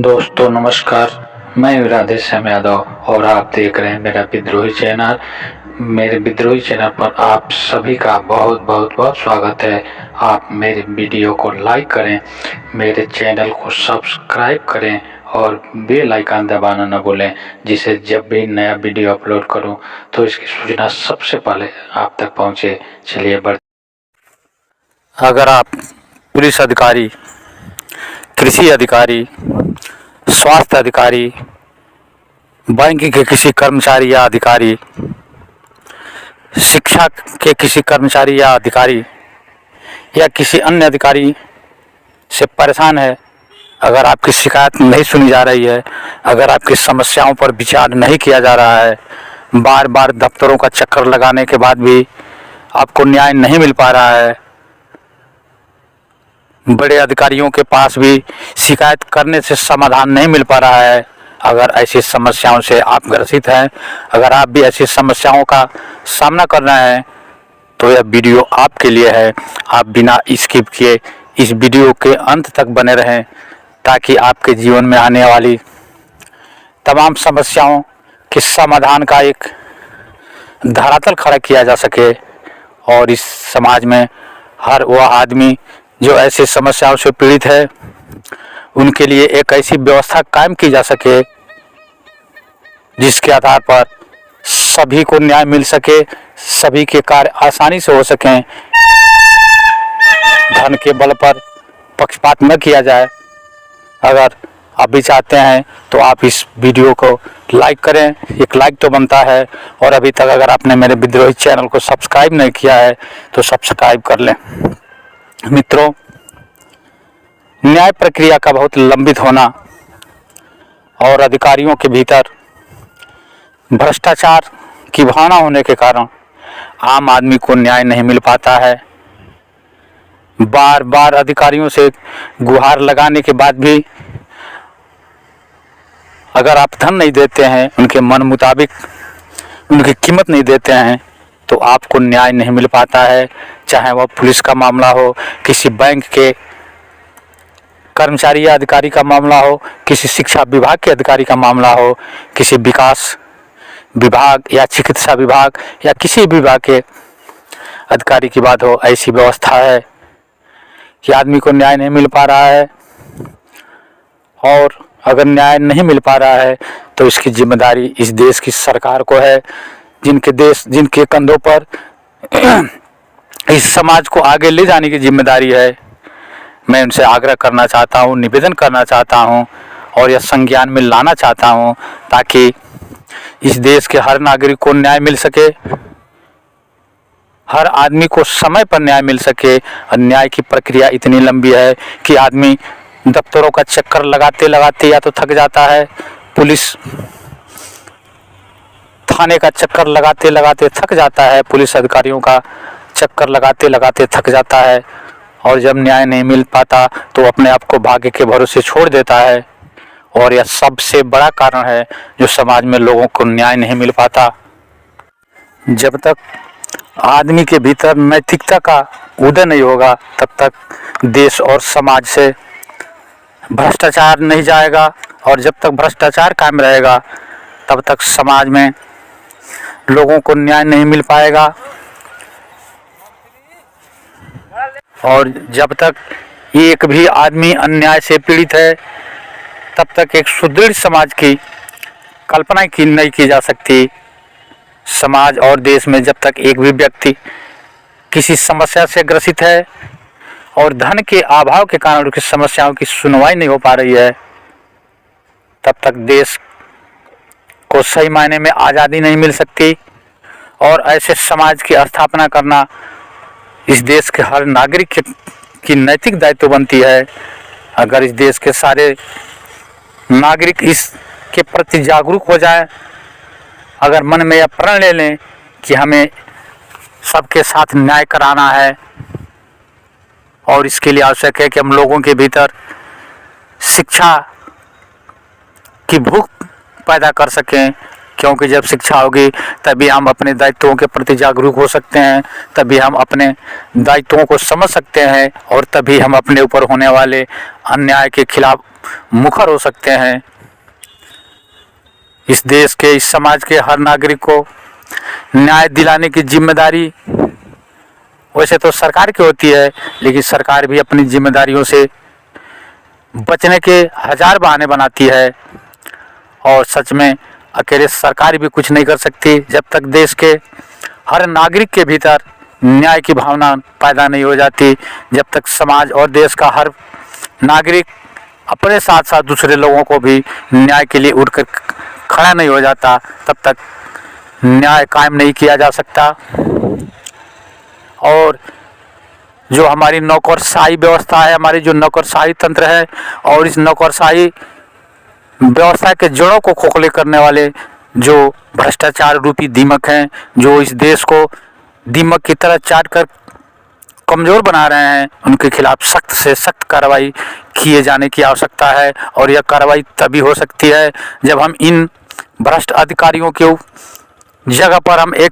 दोस्तों नमस्कार, मैं राधेश्याम यादव और आप देख रहे हैं मेरा विद्रोही चैनल। मेरे विद्रोही चैनल पर आप सभी का बहुत बहुत बहुत स्वागत है। आप मेरे वीडियो को लाइक करें, मेरे चैनल को सब्सक्राइब करें और बेल आइकन दबाना न भूलें, जिससे जब भी नया वीडियो अपलोड करूं तो इसकी सूचना सबसे पहले आप तक पहुंचे। चलिए अगर आप पुलिस अधिकारी, कृषि अधिकारी, स्वास्थ्य अधिकारी, बैंक के किसी कर्मचारी या अधिकारी, शिक्षा के किसी कर्मचारी या अधिकारी या किसी अन्य अधिकारी से परेशान है, अगर आपकी शिकायत नहीं सुनी जा रही है, अगर आपकी समस्याओं पर विचार नहीं किया जा रहा है, बार बार दफ्तरों का चक्कर लगाने के बाद भी आपको न्याय नहीं मिल पा रहा है, बड़े अधिकारियों के पास भी शिकायत करने से समाधान नहीं मिल पा रहा है, अगर ऐसी समस्याओं से आप ग्रसित हैं, अगर आप भी ऐसी समस्याओं का सामना कर रहे हैं तो यह वीडियो आपके लिए है। आप बिना स्किप किए इस वीडियो के अंत तक बने रहें ताकि आपके जीवन में आने वाली तमाम समस्याओं के समाधान का एक धरातल खड़ा किया जा सके और इस समाज में हर वह आदमी जो ऐसी समस्याओं से पीड़ित है उनके लिए एक ऐसी व्यवस्था कायम की जा सके जिसके आधार पर सभी को न्याय मिल सके, सभी के कार्य आसानी से हो सकें, धन के बल पर पक्षपात न किया जाए। अगर आप भी चाहते हैं तो आप इस वीडियो को लाइक करें, एक लाइक तो बनता है, और अभी तक अगर आपने मेरे विद्रोही चैनल को सब्सक्राइब नहीं किया है तो सब्सक्राइब कर लें। मित्रों, न्याय प्रक्रिया का बहुत लंबित होना और अधिकारियों के भीतर भ्रष्टाचार की भावना होने के कारण आम आदमी को न्याय नहीं मिल पाता है। बार बार अधिकारियों से गुहार लगाने के बाद भी अगर आप धन नहीं देते हैं, उनके मन मुताबिक उनकी कीमत नहीं देते हैं तो आपको न्याय नहीं मिल पाता है। चाहे वह पुलिस का मामला हो, किसी बैंक के कर्मचारी या अधिकारी का मामला हो, किसी शिक्षा विभाग के अधिकारी का मामला हो, किसी विकास विभाग या चिकित्सा विभाग या किसी विभाग के अधिकारी की बात हो, ऐसी व्यवस्था है कि आदमी को न्याय नहीं मिल पा रहा है। और अगर न्याय नहीं मिल पा रहा है तो इसकी जिम्मेदारी इस देश की सरकार को है, जिनके कंधों पर इस समाज को आगे ले जाने की जिम्मेदारी है। मैं उनसे आग्रह करना चाहता हूँ, निवेदन करना चाहता हूँ और यह संज्ञान में लाना चाहता हूँ ताकि इस देश के हर नागरिक को न्याय मिल सके, हर आदमी को समय पर न्याय मिल सके। और न्याय की प्रक्रिया इतनी लंबी है कि आदमी दफ्तरों का चक्कर लगाते लगाते या तो थक जाता है, पुलिस थाने का चक्कर लगाते लगाते थक जाता है, पुलिस अधिकारियों का चक्कर लगाते लगाते थक जाता है, और जब न्याय नहीं मिल पाता तो अपने आप को भाग्य के भरोसे छोड़ देता है। और यह सबसे बड़ा कारण है जो समाज में लोगों को न्याय नहीं मिल पाता। जब तक आदमी के भीतर नैतिकता का उदय नहीं होगा तब तक देश और समाज से भ्रष्टाचार नहीं जाएगा, और जब तक भ्रष्टाचार कायम रहेगा तब तक समाज में लोगों को न्याय नहीं मिल पाएगा। और जब तक एक भी आदमी अन्याय से पीड़ित है तब तक एक सुदृढ़ समाज की कल्पना नहीं की जा सकती। समाज और देश में जब तक एक भी व्यक्ति किसी समस्या से ग्रसित है और धन के अभाव के कारण उसकी समस्याओं की सुनवाई नहीं हो पा रही है, तब तक देश को सही मायने में आज़ादी नहीं मिल सकती। और ऐसे समाज की स्थापना करना इस देश के हर नागरिक की नैतिक दायित्व बनती है। अगर इस देश के सारे नागरिक इसके प्रति जागरूक हो जाएं, अगर मन में यह प्रण ले लें कि हमें सबके साथ न्याय कराना है, और इसके लिए आवश्यक है कि हम लोगों के भीतर शिक्षा की भूख पैदा कर सकें, क्योंकि जब शिक्षा होगी तभी हम अपने दायित्वों के प्रति जागरूक हो सकते हैं, तभी हम अपने दायित्वों को समझ सकते हैं, और तभी हम अपने ऊपर होने वाले अन्याय के खिलाफ मुखर हो सकते हैं। इस देश के, इस समाज के हर नागरिक को न्याय दिलाने की जिम्मेदारी वैसे तो सरकार की होती है, लेकिन सरकार भी अपनी जिम्मेदारियों से बचने के हजार बहाने बनाती है। और सच में अकेले सरकार भी कुछ नहीं कर सकती जब तक देश के हर नागरिक के भीतर न्याय की भावना पैदा नहीं हो जाती, जब तक समाज और देश का हर नागरिक अपने साथ साथ दूसरे लोगों को भी न्याय के लिए उठकर खड़ा नहीं हो जाता, तब तक न्याय कायम नहीं किया जा सकता। और जो हमारी नौकरशाही व्यवस्था है, हमारी जो नौकरशाही तंत्र है, और इस नौकरशाही व्यवस्था के जड़ों को खोखले करने वाले जो भ्रष्टाचार रूपी दीमक हैं, जो इस देश को दीमक की तरह चाट कर कमज़ोर बना रहे हैं, उनके खिलाफ सख्त से सख्त कार्रवाई किए जाने की आवश्यकता है। और यह कार्रवाई तभी हो सकती है जब हम इन भ्रष्ट अधिकारियों के जगह पर हम एक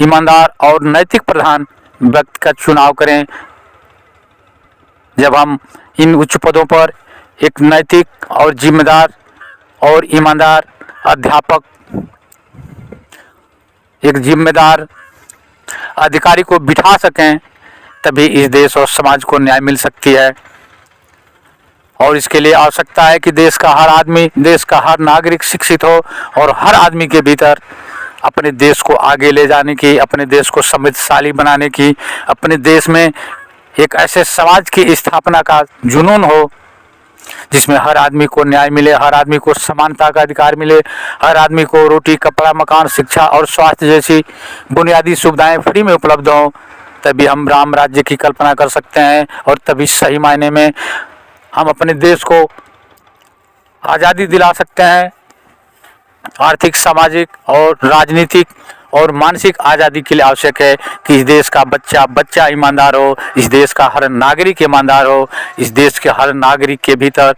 ईमानदार और नैतिक प्रधान व्यक्ति का चुनाव करें। जब हम इन उच्च पदों पर एक नैतिक और जिम्मेदार और ईमानदार अध्यापक, एक जिम्मेदार अधिकारी को बिठा सकें, तभी इस देश और समाज को न्याय मिल सकती है। और इसके लिए आवश्यकता है कि देश का हर आदमी, देश का हर नागरिक शिक्षित हो और हर आदमी के भीतर अपने देश को आगे ले जाने की, अपने देश को समृद्धशाली बनाने की, अपने देश में एक ऐसे समाज की स्थापना का जुनून हो जिसमें हर आदमी को न्याय मिले, हर आदमी को समानता का अधिकार मिले, हर आदमी को रोटी, कपड़ा, मकान, शिक्षा और स्वास्थ्य जैसी बुनियादी सुविधाएं फ्री में उपलब्ध हों। तभी हम राम राज्य की कल्पना कर सकते हैं और तभी सही मायने में हम अपने देश को आज़ादी दिला सकते हैं। आर्थिक, सामाजिक और राजनीतिक और मानसिक आज़ादी के लिए आवश्यक है कि इस देश का बच्चा ईमानदार हो, इस देश का हर नागरिक ईमानदार हो, इस देश के हर नागरिक के भीतर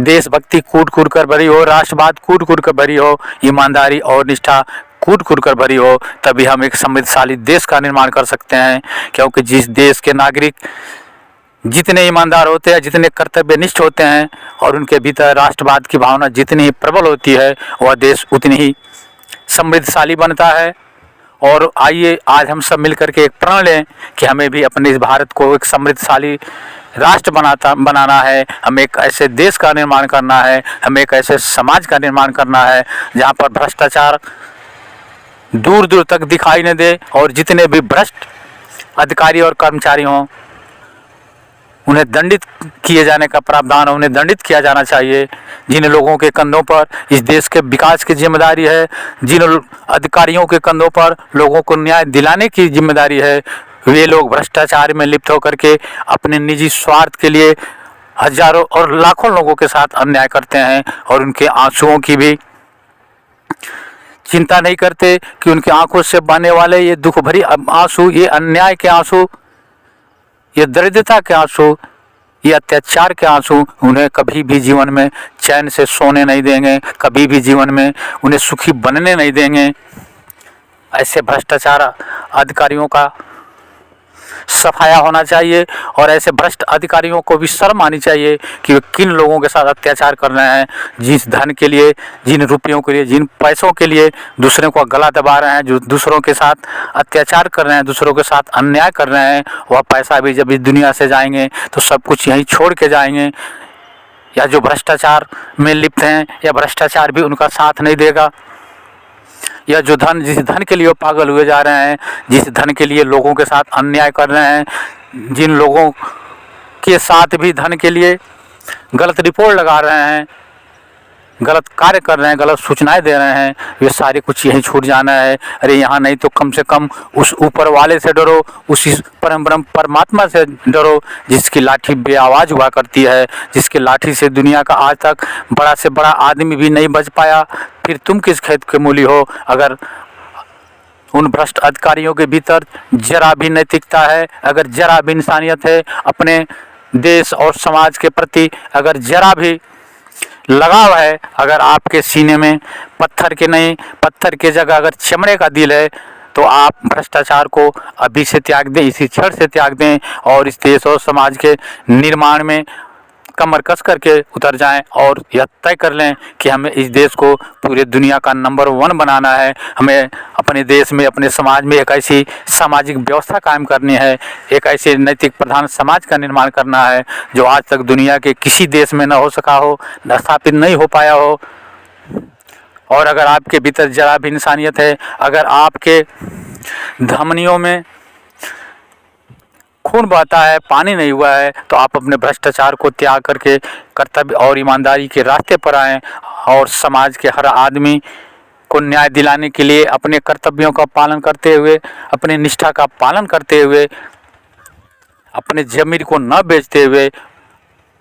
देशभक्ति कूट कूट कर भरी हो, राष्ट्रवाद कूट कूट कर भरी हो, ईमानदारी और निष्ठा कूट कूट कर भरी हो। तभी हम एक समृद्धशाली देश का निर्माण कर सकते हैं। क्योंकि जिस देश के नागरिक जितने ईमानदार होते हैं, जितने कर्तव्यनिष्ठ होते हैं और उनके भीतर राष्ट्रवाद की भावना जितनी ही प्रबल होती है, वह देश उतनी ही समृद्धशाली बनता है। और आइए आज हम सब मिलकर के एक प्रण लें कि हमें भी अपने इस भारत को एक समृद्धशाली राष्ट्र बनाना है। हमें एक ऐसे देश का निर्माण करना है, हमें एक ऐसे समाज का निर्माण करना है जहाँ पर भ्रष्टाचार दूर दूर तक दिखाई न दे और जितने भी भ्रष्ट अधिकारी और कर्मचारी हों उन्हें दंडित किए जाने का प्रावधान, उन्हें दंडित किया जाना चाहिए। जिन लोगों के कंधों पर इस देश के विकास की जिम्मेदारी है, जिन अधिकारियों के कंधों पर लोगों को न्याय दिलाने की जिम्मेदारी है, वे लोग भ्रष्टाचार में लिप्त होकर के अपने निजी स्वार्थ के लिए हजारों और लाखों लोगों के साथ अन्याय करते हैं और उनके आंसुओं की भी चिंता नहीं करते कि उनकी आंखों से बहने वाले ये दुख भरी आंसू, ये अन्याय के आंसू, ये दरिद्रता के आंसू, ये अत्याचार के आंसू उन्हें कभी भी जीवन में चैन से सोने नहीं देंगे, कभी भी जीवन में उन्हें सुखी बनने नहीं देंगे। ऐसे भ्रष्टाचार अधिकारियों का सफाया होना चाहिए और ऐसे भ्रष्ट अधिकारियों को भी शर्म आनी चाहिए कि वे किन लोगों के साथ अत्याचार कर रहे हैं, जिस धन के लिए, जिन रुपयों के लिए, जिन पैसों के लिए दूसरों को गला दबा रहे हैं, जो दूसरों के साथ अत्याचार कर रहे हैं, दूसरों के साथ अन्याय कर रहे हैं। वह पैसा भी जब इस दुनिया से जाएंगे तो सब कुछ यहीं छोड़ के जाएंगे। या जो भ्रष्टाचार में लिप्त हैं या भ्रष्टाचार भी उनका साथ नहीं देगा। या जो धन, जिस धन के लिए वो पागल हुए जा रहे हैं, जिस धन के लिए लोगों के साथ अन्याय कर रहे हैं, जिन लोगों के साथ भी धन के लिए गलत रिपोर्ट लगा रहे हैं, गलत कार्य कर रहे हैं, गलत सूचनाएं दे रहे हैं, वे सारे कुछ यहीं छूट जाना है। अरे यहाँ नहीं तो कम से कम उस ऊपर वाले से डरो, उसी परम ब्रह्म परमात्मा से डरो जिसकी लाठी बेआवाज़ हुआ करती है, जिसकी लाठी से दुनिया का आज तक बड़ा से बड़ा आदमी भी नहीं बच पाया। फिर तुम किस खेत के मूली हो अगर उन भ्रष्ट अधिकारियों के भीतर जरा भी नैतिकता है, अगर जरा भी इंसानियत है, अपने देश और समाज के प्रति अगर जरा भी लगाव है, अगर आपके सीने में पत्थर के नहीं, पत्थर के जगह अगर चमड़े का दिल है, तो आप भ्रष्टाचार को अभी से त्याग दें, इसी क्षण से त्याग दें और इस देश और समाज के निर्माण में कमर कस करके उतर जाएं और यह तय कर लें कि हमें इस देश को पूरे दुनिया का नंबर 1 बनाना है। हमें अपने देश में, अपने समाज में एक ऐसी सामाजिक व्यवस्था कायम करनी है, एक ऐसे नैतिक प्रधान समाज का निर्माण करना है जो आज तक दुनिया के किसी देश में न हो सका हो, न स्थापित नहीं हो पाया हो। और अगर आपके भीतर जरा भी इंसानियत है, अगर आपके धमनियों में खून बहता है, पानी नहीं हुआ है, तो आप अपने भ्रष्टाचार को त्याग करके कर्तव्य और ईमानदारी के रास्ते पर आएँ और समाज के हर आदमी को न्याय दिलाने के लिए अपने कर्तव्यों का पालन करते हुए, अपने निष्ठा का पालन करते हुए, अपने ज़मीर को न बेचते हुए,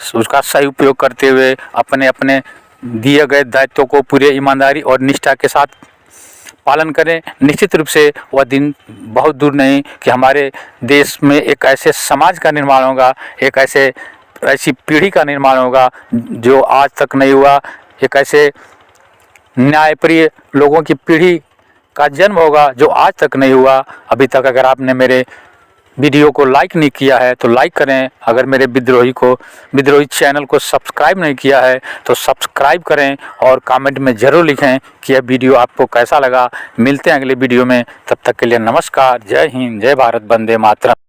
उसका सही उपयोग करते हुए अपने अपने दिए गए दायित्वों को पूरे ईमानदारी और निष्ठा के साथ पालन करें। निश्चित रूप से वह दिन बहुत दूर नहीं कि हमारे देश में एक ऐसे समाज का निर्माण होगा, एक ऐसी पीढ़ी का निर्माण होगा जो आज तक नहीं हुआ। एक ऐसे न्यायप्रिय लोगों की पीढ़ी का जन्म होगा जो आज तक नहीं हुआ। अभी तक अगर आपने मेरे वीडियो को लाइक नहीं किया है तो लाइक करें। अगर मेरे विद्रोही चैनल को सब्सक्राइब नहीं किया है तो सब्सक्राइब करें और कमेंट में ज़रूर लिखें कि यह वीडियो आपको कैसा लगा। मिलते हैं अगले वीडियो में, तब तक के लिए नमस्कार। जय हिंद, जय भारत, वंदे मातरम।